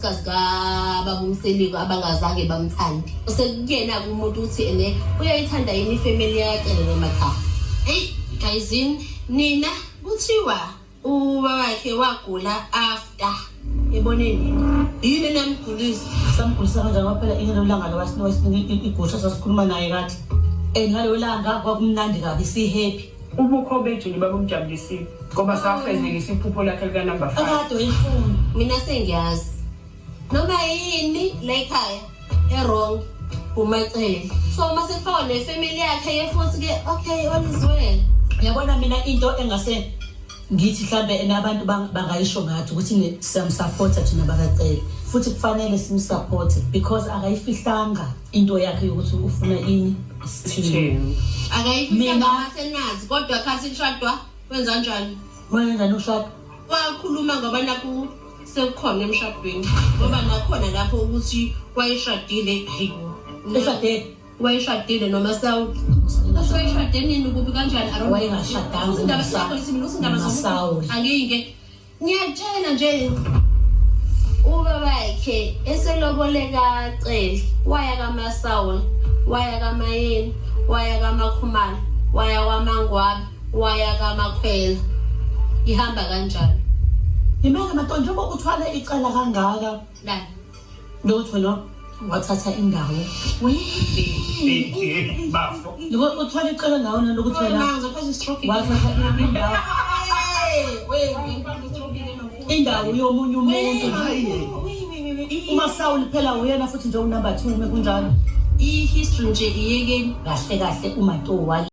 Baba uMseliko abangazange bamthande. Sekuyena umuntu uthi ene uyayithanda yini ifamily yakhe emakhaya. Hey guysini nina kuthiwa ubaba wakhe wagula after eboneni yini namgulisa samgulisa kanjani waphela ingelo langa lawasinika igusha sasikhuluma naye kathi ngalo langa kwakumnandi kabi si happy ubukho bethu nibabumjabulisile ngoba safezekisa iphupho lakhe lika number 5 akade uyifuna mina sengiyazi noma yini la ekhaya wrong umacele so mase kufaka nefamily yakhe yefuthi ke okay all is well. Yabona mina into engase ngithi mhlambe abantu bangayisho ngathi ukuthi siyamsupport thina bakacela futhi kufanele simsupport because akayifihlanga into yakhe ukuthi ufuna ini sithini akayifihlanga masenazi kodwa khathi ishadwa wenza kanjani ushado wakhuluma ngabantu ku sekukhona emshadweni ngoba nakhona lapho ukuthi wayishadile hayibo wayishadile noma sawu wayishadile nini kubi kanjani wayengashadanga indaba sakho isindaba sakho angeke ngiyatshela nje ubaba wakhe eseloboleka cele waya kaMasawu waya kaMayeni waya kaMakhumalo waya kwaMangwabi waya kaMakhwela ihamba kanjani imele matonje ngoba uthwale icala kangaka la lokho lo wathatha indawo bafo uthwale icala nawo nalokuthi wena wathatha indawo yomunye umuntu uMasawu phela uyena futhi nje unumber 2 kunjalo ihistory nje iyekeni kahle uMato